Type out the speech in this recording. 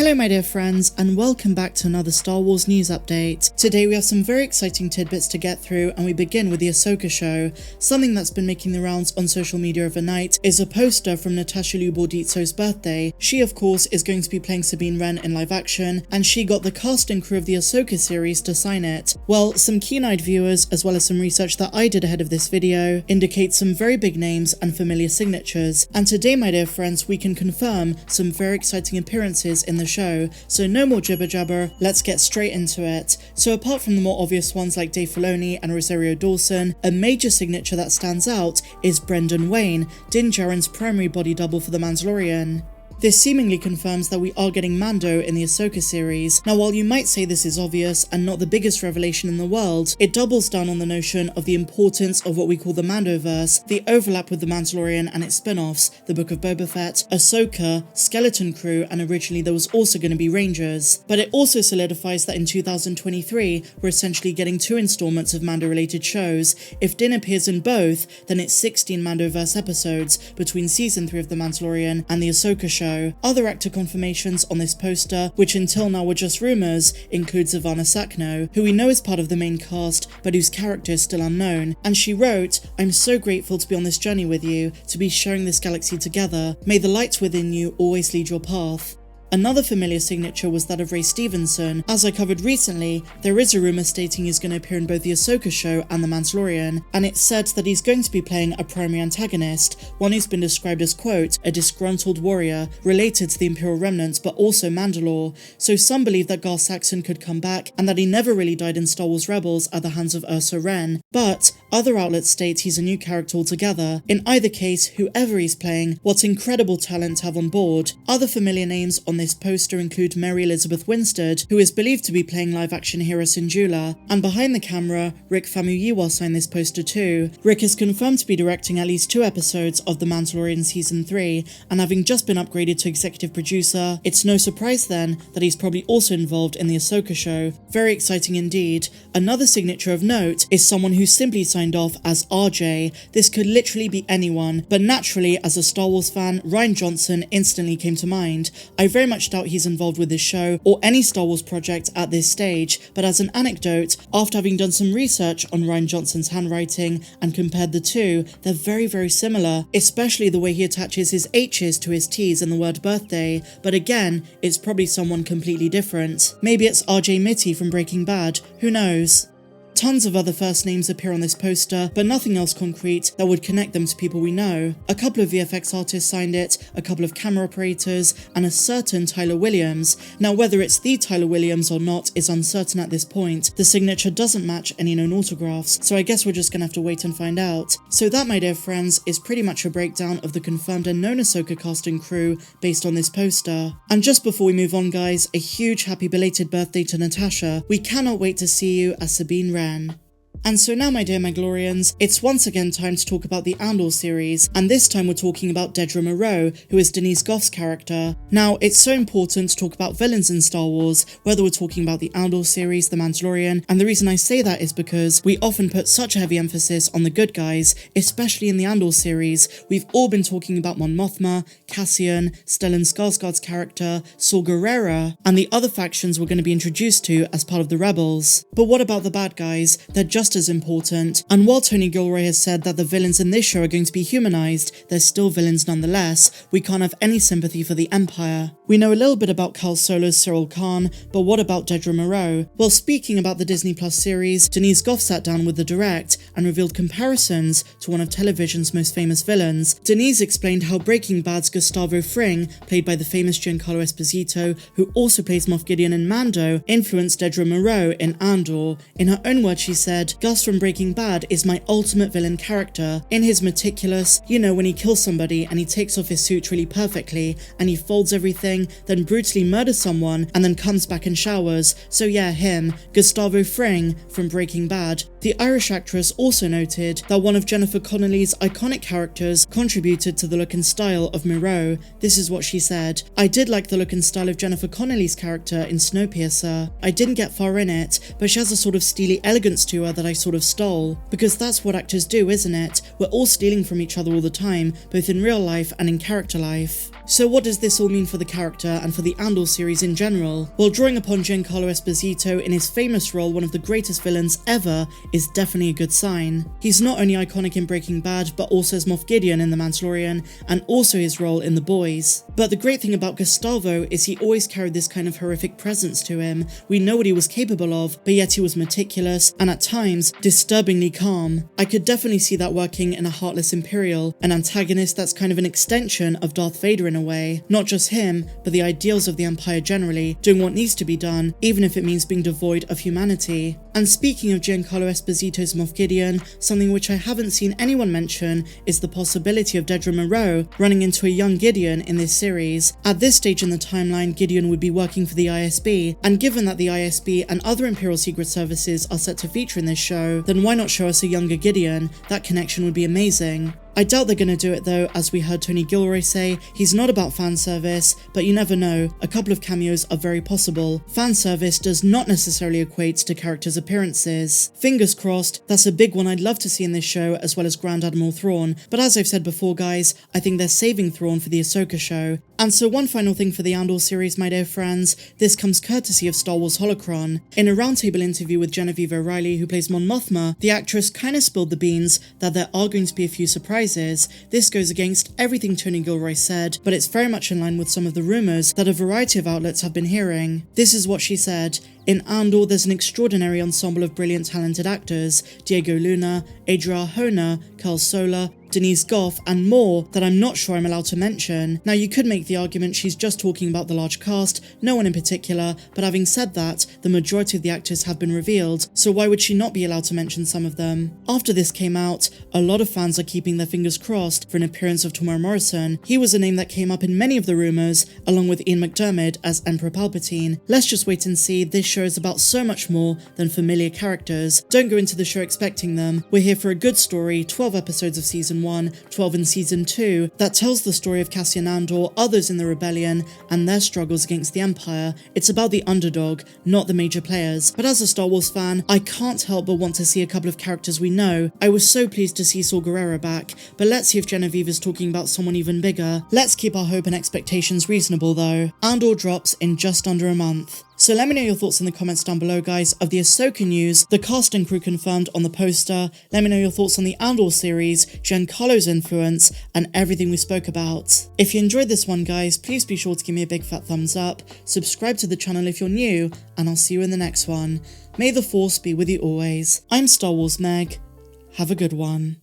Hello my dear friends, and welcome back to another Star Wars news update. Today we have some very exciting tidbits to get through, and we begin with the Ahsoka show. Something that's been making the rounds on social media overnight is a poster from Natasha Bordizzo's birthday. She of course is going to be playing Sabine Wren in live action, and she got the cast and crew of the Ahsoka series to sign it. Well, some keen-eyed viewers, as well as some research that I did ahead of this video, indicate some very big names and familiar signatures, and today my dear friends we can confirm some very exciting appearances in the show, so no more jibber jabber, let's get straight into it. So apart from the more obvious ones like Dave Filoni and Rosario Dawson, a major signature that stands out is Brendan Wayne, Din Djarin's primary body double for the Mandalorian. This seemingly confirms that we are getting Mando in the Ahsoka series. Now while you might say this is obvious and not the biggest revelation in the world, it doubles down on the notion of the importance of what we call the Mandoverse, the overlap with the Mandalorian and its spin-offs, the Book of Boba Fett, Ahsoka, Skeleton Crew, and originally there was also going to be Rangers. But it also solidifies that in 2023 we're essentially getting 2 installments of Mando-related shows. If Din appears in both, then it's 16 Mandoverse episodes between season 3 of The Mandalorian and the Ahsoka show. Other actor confirmations on this poster, which until now were just rumours, include Savannah Sakno, who we know is part of the main cast, but whose character is still unknown. And she wrote, "I'm so grateful to be on this journey with you, to be sharing this galaxy together. May the light within you always lead your path." Another familiar signature was that of Ray Stevenson. As I covered recently, there is a rumour stating he's going to appear in both the Ahsoka show and the Mandalorian, and it's said that he's going to be playing a primary antagonist, one who's been described as, quote, a disgruntled warrior related to the Imperial Remnant but also Mandalore. So some believe that Gar Saxon could come back and that he never really died in Star Wars Rebels at the hands of Wren, but other outlets state he's a new character altogether. In either case, whoever he's playing, what incredible talent to have on board. Other familiar names on this poster include Mary Elizabeth Winstead, who is believed to be playing live-action Hera Syndulla, and behind the camera, Rick Famuyiwa signed this poster too. Rick is confirmed to be directing at least 2 episodes of The Mandalorian Season 3, and having just been upgraded to executive producer, it's no surprise then that he's probably also involved in the Ahsoka show. Very exciting indeed. Another signature of note is someone who simply signed off as RJ. This could literally be anyone, but naturally, as a Star Wars fan, Rian Johnson instantly came to mind. I very much doubt he's involved with this show or any Star Wars project at this stage, but as an anecdote, after having done some research on Rian Johnson's handwriting and compared the two, they're very similar, especially the way he attaches his H's to his T's in the word birthday, but again, it's probably someone completely different. Maybe it's RJ Mitty from Breaking Bad, who knows? Tons of other first names appear on this poster, but nothing else concrete that would connect them to people we know. A couple of VFX artists signed it, a couple of camera operators, and a certain Tyler Williams. Now whether it's the Tyler Williams or not is uncertain at this point. The signature doesn't match any known autographs, so I guess we're just gonna have to wait and find out. So that, my dear friends, is pretty much a breakdown of the confirmed and known Ahsoka cast and crew based on this poster. And just before we move on guys, a huge happy belated birthday to Natasha. We cannot wait to see you as Sabine Wren. And so now my dear Mandalorians, it's once again time to talk about the Andor series, and this time we're talking about Dedra Meero, who is Denise Goff's character. Now, it's so important to talk about villains in Star Wars, whether we're talking about the Andor series, the Mandalorian, and the reason I say that is because we often put such a heavy emphasis on the good guys, especially in the Andor series. We've all been talking about Mon Mothma, Cassian, Stellan Skarsgård's character, Saw Gerrera, and the other factions we're going to be introduced to as part of the Rebels. But what about the bad guys? They're just as important, and while Tony Gilroy has said that the villains in this show are going to be humanized, they're still villains nonetheless. We can't have any sympathy for the Empire. We know a little bit about Cal Solo's Cyril Khan, but what about Dedra Meero? Well, speaking about the Disney Plus series, Denise Goff sat down with the direct and revealed comparisons to one of television's most famous villains. Denise explained how Breaking Bad's Gustavo Fring, played by the famous Giancarlo Esposito, who also plays Moff Gideon in Mando, influenced Dedra Meero in Andor. In her own words, she said, Gus from Breaking Bad is my ultimate villain character. In his meticulous, you know, when he kills somebody and he takes off his suit really perfectly and he folds everything, then brutally murders someone and then comes back and showers. So yeah, him, Gustavo Fring from Breaking Bad. The Irish actress also noted that one of Jennifer Connelly's iconic characters contributed to the look and style of Meero. This is what she said: I did like the look and style of Jennifer Connelly's character in Snowpiercer. I didn't get far in it, but she has a sort of steely elegance to her that I sort of stole. Because that's what actors do, isn't it? We're all stealing from each other all the time, both in real life and in character life. So what does this all mean for the character and for the Andor series in general? Well, drawing upon Giancarlo Esposito in his famous role, one of the greatest villains ever, is definitely a good sign. He's not only iconic in Breaking Bad, but also as Moff Gideon in The Mandalorian, and also his role in The Boys. But the great thing about Gustavo is he always carried this kind of horrific presence to him. We know what he was capable of, but yet he was meticulous, and at times, disturbingly calm. I could definitely see that working in a heartless Imperial, an antagonist that's kind of an extension of Darth Vader in a way. Not just him, but the ideals of the Empire generally, doing what needs to be done, even if it means being devoid of humanity. And speaking of Giancarlo Esposito's Moff Gideon, something which I haven't seen anyone mention is the possibility of Dedra Meero running into a young Gideon in this series. At this stage in the timeline, Gideon would be working for the ISB, and given that the ISB and other Imperial Secret Services are set to feature in this show, then why not show us a younger Gideon? That connection would be amazing. I doubt they're going to do it though, as we heard Tony Gilroy say, he's not about fan service, but you never know, a couple of cameos are very possible. Fan service does not necessarily equate to characters' appearances. Fingers crossed, that's a big one I'd love to see in this show, as well as Grand Admiral Thrawn, but as I've said before guys, I think they're saving Thrawn for the Ahsoka show. And so one final thing for the Andor series, my dear friends, this comes courtesy of Star Wars Holocron. In a roundtable interview with Genevieve O'Reilly, who plays Mon Mothma, the actress kinda spilled the beans that there are going to be a few surprises. This goes against everything Tony Gilroy said, but it's very much in line with some of the rumours that a variety of outlets have been hearing. This is what she said. In Andor, there's an extraordinary ensemble of brilliant talented actors, Diego Luna, Adria Arjona, Carl Sola, Denise Goff, and more that I'm not sure I'm allowed to mention. Now you could make the argument she's just talking about the large cast, no one in particular, but having said that, the majority of the actors have been revealed, so why would she not be allowed to mention some of them? After this came out, a lot of fans are keeping their fingers crossed for an appearance of Temuera Morrison. He was a name that came up in many of the rumours, along with Ian McDiarmid as Emperor Palpatine. Let's just wait and see. This show is about so much more than familiar characters. Don't go into the show expecting them. We're here for a good story, 12 episodes of season 1, 12 in season 2, that tells the story of Cassian Andor, others in the rebellion, and their struggles against the Empire. It's about the underdog, not the major players. But as a Star Wars fan, I can't help but want to see a couple of characters we know. I was so pleased to see Saw Gerrera back, but let's see if Genevieve is talking about someone even bigger. Let's keep our hope and expectations reasonable though. Andor drops in just under a month. So let me know your thoughts in the comments down below guys of the Ahsoka news, the cast and crew confirmed on the poster. Let me know your thoughts on the Andor series, Giancarlo's influence, and everything we spoke about. If you enjoyed this one guys, please be sure to give me a big fat thumbs up, subscribe to the channel if you're new, and I'll see you in the next one. May the Force be with you always. I'm Star Wars Meg. Have a good one.